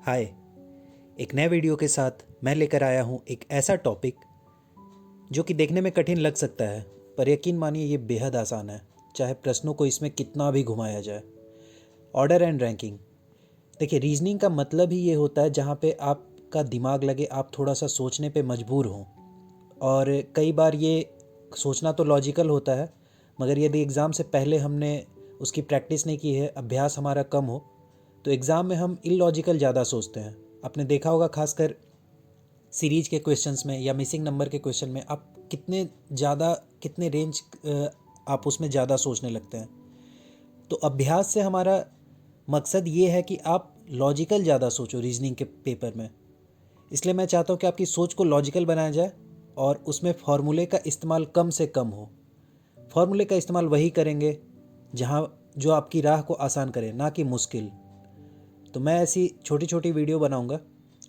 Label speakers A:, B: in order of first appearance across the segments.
A: हाय। एक नए वीडियो के साथ मैं लेकर आया हूँ एक ऐसा टॉपिक जो कि देखने में कठिन लग सकता है, पर यकीन मानिए ये बेहद आसान है, चाहे प्रश्नों को इसमें कितना भी घुमाया जाए। Order and ranking. देखिए, रीजनिंग का मतलब ही ये होता है जहाँ पे आपका दिमाग लगे, आप थोड़ा सा सोचने पे मजबूर हों। और कई बार ये सोचना तो लॉजिकल होता है, मगर यदि एग्ज़ाम से पहले हमने उसकी प्रैक्टिस नहीं की है, अभ्यास हमारा कम हो, तो एग्ज़ाम में हम इलॉजिकल ज़्यादा सोचते हैं। आपने देखा होगा, खासकर सीरीज के क्वेश्चंस में या मिसिंग नंबर के क्वेश्चन में आप कितने रेंज आप उसमें ज़्यादा सोचने लगते हैं। तो अभ्यास से हमारा मकसद ये है कि आप लॉजिकल ज़्यादा सोचो रीजनिंग के पेपर में। इसलिए मैं चाहता हूँ कि आपकी सोच को लॉजिकल बनाया जाए और उसमें फार्मूले का इस्तेमाल कम से कम हो। फार्मूले का इस्तेमाल वही करेंगे जहाँ जो आपकी राह को आसान करे, ना कि मुश्किल। तो मैं ऐसी छोटी छोटी वीडियो बनाऊंगा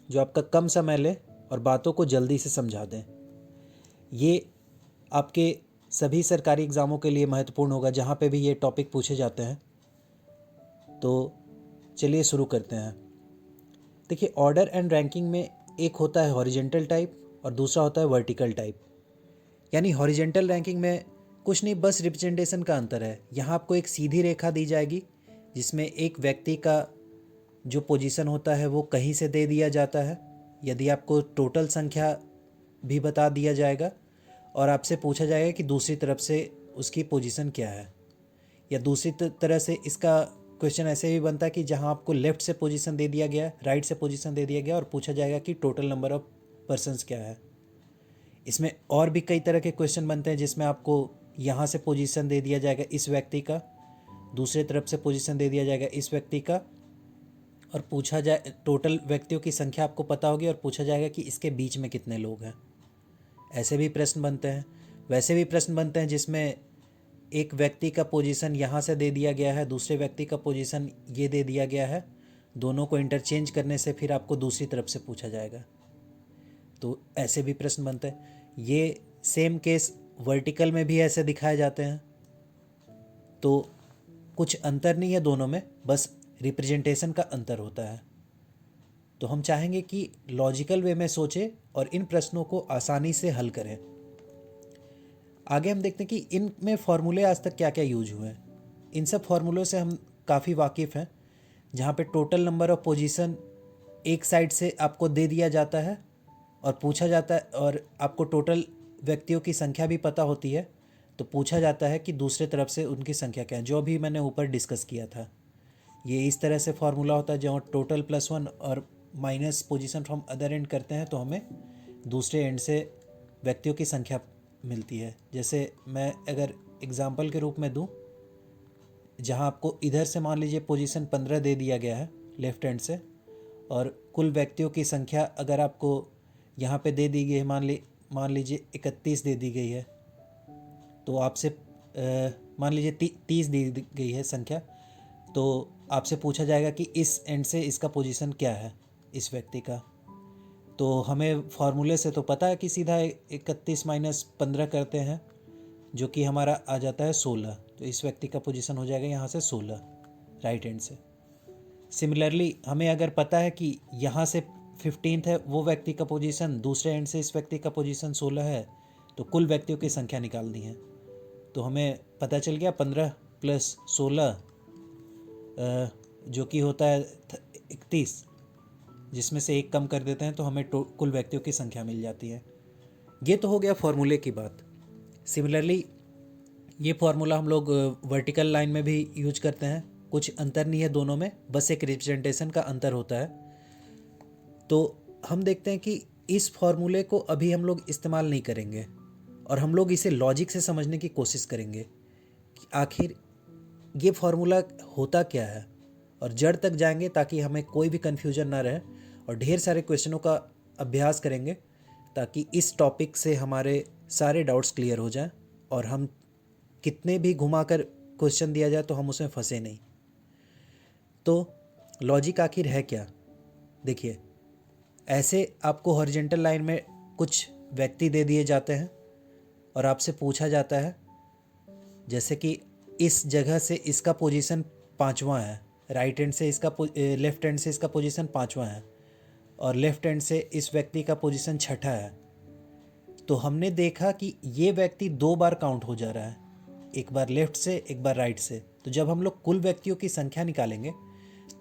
A: जो आपका कम समय ले और बातों को जल्दी से समझा दें। ये आपके सभी सरकारी एग्ज़ामों के लिए महत्वपूर्ण होगा, जहाँ पे भी ये टॉपिक पूछे जाते हैं। तो चलिए शुरू करते हैं। देखिए, ऑर्डर एंड रैंकिंग में एक होता है हॉरिजेंटल टाइप और दूसरा होता है वर्टिकल टाइप। यानी हॉरिजेंटल रैंकिंग में कुछ नहीं, बस रिप्रेजेंटेशन का अंतर है। यहाँ आपको एक सीधी रेखा दी जाएगी जिसमें एक व्यक्ति का जो पोजीशन होता है वो कहीं से दे दिया जाता है। यदि आपको टोटल संख्या भी बता दिया जाएगा और आपसे पूछा जाएगा कि दूसरी तरफ से उसकी पोजीशन क्या है, या दूसरी तरह से इसका क्वेश्चन ऐसे भी बनता है कि जहां आपको लेफ़्ट से पोजीशन दे दिया गया, राइट से पोजीशन दे दिया गया और पूछा जाएगा कि टोटल नंबर ऑफ पर्सन्स क्या है। इसमें और भी कई तरह के क्वेश्चन बनते हैं जिसमें आपको यहाँ से पोजीशन दे दिया जाएगा इस व्यक्ति का, दूसरे तरफ से पोजीशन दे दिया जाएगा इस व्यक्ति का, और पूछा जाए टोटल व्यक्तियों की संख्या आपको पता होगी और पूछा जाएगा कि इसके बीच में कितने लोग हैं। ऐसे भी प्रश्न बनते हैं। वैसे भी प्रश्न बनते हैं जिसमें एक व्यक्ति का पोजीशन यहाँ से दे दिया गया है, दूसरे व्यक्ति का पोजीशन ये दे दिया गया है, दोनों को इंटरचेंज करने से फिर आपको दूसरी तरफ से पूछा जाएगा। तो ऐसे भी प्रश्न बनते हैं। ये सेम केस वर्टिकल में भी ऐसे दिखाए जाते हैं। तो कुछ अंतर नहीं है दोनों में, बस रिप्रेजेंटेशन का अंतर होता है। तो हम चाहेंगे कि लॉजिकल वे में सोचें और इन प्रश्नों को आसानी से हल करें। आगे हम देखते हैं कि इनमें फार्मूले आज तक क्या क्या यूज हुए हैं। इन सब फार्मूलों से हम काफ़ी वाकिफ़ हैं, जहाँ पे टोटल नंबर ऑफ पोजीशन एक साइड से आपको दे दिया जाता है और पूछा जाता है, और आपको टोटल व्यक्तियों की संख्या भी पता होती है, तो पूछा जाता है कि दूसरे तरफ से उनकी संख्या क्या है, जो भी मैंने ऊपर डिस्कस किया था। ये इस तरह से फार्मूला होता है जहाँ टोटल +1 और minus position from other and करते हैं तो हमें दूसरे एंड से व्यक्तियों की संख्या मिलती है। जैसे मैं अगर एग्जांपल के रूप में दूं, जहां आपको इधर से मान लीजिए पोजीशन 15 दे दिया गया है लेफ्ट हैंड से, और कुल व्यक्तियों की संख्या अगर आपको यहाँ पे दे दी गई है, मान लीजिए 31 दे दी गई है, तो आपसे मान लीजिए 30 दी गई है संख्या, तो आपसे पूछा जाएगा कि इस एंड से इसका पोजीशन क्या है इस व्यक्ति का। तो हमें फार्मूले से तो पता है कि सीधा 31 माइनस 15 करते हैं, जो कि हमारा आ जाता है 16। तो इस व्यक्ति का पोजीशन हो जाएगा यहाँ से 16 राइट हैंड से। सिमिलरली हमें अगर पता है कि यहाँ से 15 है वो व्यक्ति का पोजीशन, दूसरे एंड से इस व्यक्ति का पोजीशन 16 है, तो कुल व्यक्तियों की संख्या निकालनी है। तो हमें पता चल गया 15 + 16 जो कि होता है 31, जिसमें से एक कम कर देते हैं तो हमें कुल व्यक्तियों की संख्या मिल जाती है। ये तो हो गया फॉर्मूले की बात। सिमिलरली ये फार्मूला हम लोग वर्टिकल लाइन में भी यूज करते हैं। कुछ अंतर नहीं है दोनों में, बस एक रिप्रेजेंटेशन का अंतर होता है। तो हम देखते हैं कि इस फार्मूले को अभी हम लोग इस्तेमाल नहीं करेंगे और हम लोग इसे लॉजिक से समझने की कोशिश करेंगे कि आखिर ये फार्मूला होता क्या है, और जड़ तक जाएंगे ताकि हमें कोई भी कन्फ्यूजन ना रहे, और ढेर सारे क्वेश्चनों का अभ्यास करेंगे ताकि इस टॉपिक से हमारे सारे डाउट्स क्लियर हो जाएं और हम कितने भी घुमाकर क्वेश्चन दिया जाए तो हम उसमें फंसे नहीं। तो लॉजिक आखिर है क्या? देखिए, ऐसे आपको हॉरिजेंटल लाइन में कुछ व्यक्ति दे दिए जाते हैं और आपसे पूछा जाता है, जैसे कि इस जगह से इसका पोजीशन 5वां है, राइट हैंड से इसका लेफ्ट हैंड से इसका पोजीशन 5वां है और लेफ्ट हैंड से इस व्यक्ति का पोजीशन 6ठा है। तो हमने देखा कि ये व्यक्ति 2 बार काउंट हो जा रहा है, एक बार लेफ्ट से एक बार राइट से। तो जब हम लोग कुल व्यक्तियों की संख्या निकालेंगे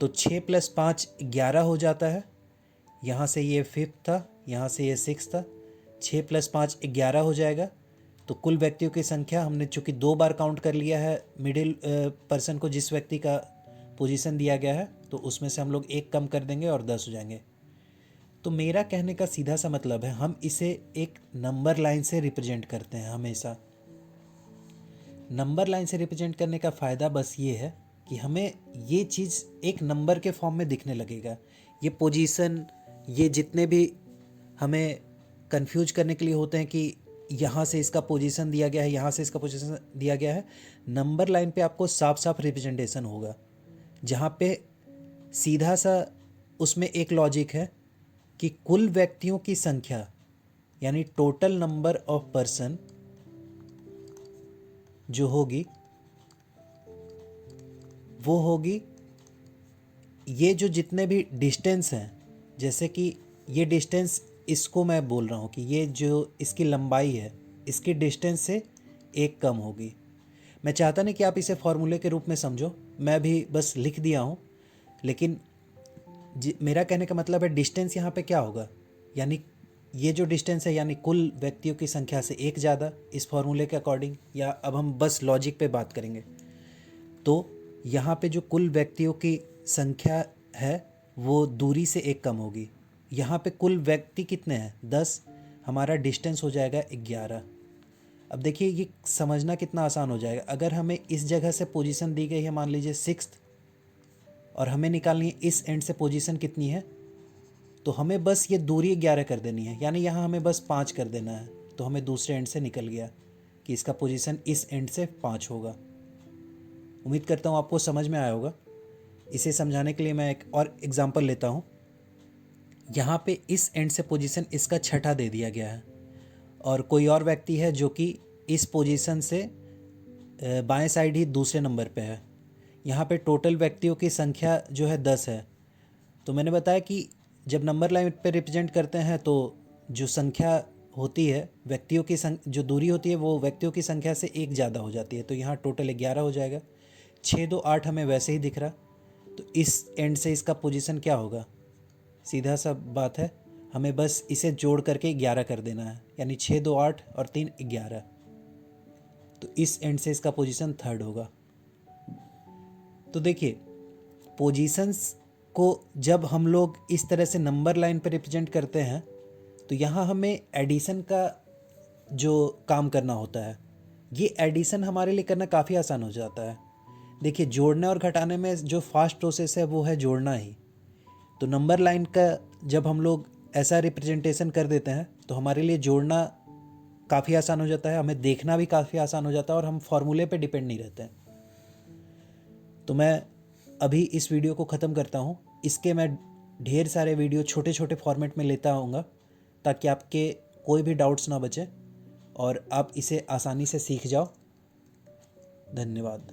A: तो 6 + 5 11 हो जाता है। यहाँ से ये 5th था, यहाँ से ये 6th था, 6 + 5 11 हो जाएगा। तो कुल व्यक्तियों की संख्या हमने चूँकि 2 बार काउंट कर लिया है मिडिल पर्सन को, जिस व्यक्ति का पोजीशन दिया गया है, तो उसमें से हम लोग 1 कम कर देंगे और 10 हो जाएंगे। तो मेरा कहने का सीधा सा मतलब है, हम इसे एक नंबर लाइन से रिप्रेजेंट करते हैं हमेशा। नंबर लाइन से रिप्रेजेंट करने का फ़ायदा बस ये है कि हमें ये चीज़ एक नंबर के फॉर्म में दिखने लगेगा। ये पोजीशन, ये जितने भी हमें कंफ्यूज करने के लिए होते हैं कि यहाँ से इसका पोजीशन दिया गया है, यहाँ से इसका पोजीशन दिया गया है, नंबर लाइन पे आपको साफ साफ रिप्रेजेंटेशन होगा, जहाँ पे सीधा सा उसमें एक लॉजिक है कि कुल व्यक्तियों की संख्या यानी टोटल नंबर ऑफ पर्सन जो होगी वो होगी ये जो जितने भी डिस्टेंस हैं, जैसे कि ये डिस्टेंस, इसको मैं बोल रहा हूँ कि ये जो इसकी लंबाई है इसकी डिस्टेंस से 1 कम होगी। मैं चाहता नहीं कि आप इसे फॉर्मूले के रूप में समझो, मैं भी बस लिख दिया हूँ, लेकिन मेरा कहने का मतलब है डिस्टेंस यहाँ पे क्या होगा, यानी ये जो डिस्टेंस है यानी कुल व्यक्तियों की संख्या से 1 ज़्यादा इस फॉर्मूले के अकॉर्डिंग, या अब हम बस लॉजिक पे बात करेंगे तो यहाँ पे जो कुल व्यक्तियों की संख्या है वो दूरी से 1 कम होगी। यहाँ पे कुल व्यक्ति कितने हैं 10, हमारा डिस्टेंस हो जाएगा 11। अब देखिए ये समझना कितना आसान हो जाएगा। अगर हमें इस जगह से पोजीशन दी गई है मान लीजिए 6th और हमें निकालनी है इस एंड से पोजीशन कितनी है, तो हमें बस ये दूरी 11 कर देनी है, यानी यहाँ हमें बस 5 कर देना है, तो हमें दूसरे एंड से निकल गया कि इसका पोजीशन इस एंड से 5 होगा। उम्मीद करता हूँ आपको समझ में आया होगा। इसे समझाने के लिए मैं एक और एग्जांपल लेता हूँ। यहाँ पे इस एंड से पोजीशन इसका 6ठा दे दिया गया है और कोई और व्यक्ति है जो कि इस पोजीशन से बाएं साइड ही दूसरे नंबर पे है। यहाँ पे टोटल व्यक्तियों की संख्या जो है 10 है। तो मैंने बताया कि जब नंबर लाइन पे रिप्रेजेंट करते हैं तो जो संख्या होती है व्यक्तियों की जो दूरी होती है वो व्यक्तियों की संख्या से 1 ज़्यादा हो जाती है। तो यहाँ टोटल 11 हो जाएगा। 6 2 8 हमें वैसे ही दिख रहा, तो इस एंड से इसका पोजीशन क्या होगा, सीधा सा बात है, हमें बस इसे जोड़ करके 11 कर देना है, यानी 6 2 8 और 3 11। तो इस एंड से इसका पोजीशन 3rd होगा। तो देखिए पोजीशंस को जब हम लोग इस तरह से नंबर लाइन पर रिप्रेजेंट करते हैं तो यहाँ हमें एडिशन का जो काम करना होता है, ये एडिशन हमारे लिए करना काफ़ी आसान हो जाता है। देखिए जोड़ने और घटाने में जो फास्ट प्रोसेस है वो है जोड़ना ही। तो नंबर लाइन का जब हम लोग ऐसा रिप्रेजेंटेशन कर देते हैं तो हमारे लिए जोड़ना काफ़ी आसान हो जाता है, हमें देखना भी काफ़ी आसान हो जाता है और हम फॉर्मूले पे डिपेंड नहीं रहते हैं। तो मैं अभी इस वीडियो को ख़त्म करता हूँ। इसके मैं ढेर सारे वीडियो छोटे छोटे फॉर्मेट में लेता आऊँगा ताकि आपके कोई भी डाउट्स ना बचे और आप इसे आसानी से सीख जाओ। धन्यवाद।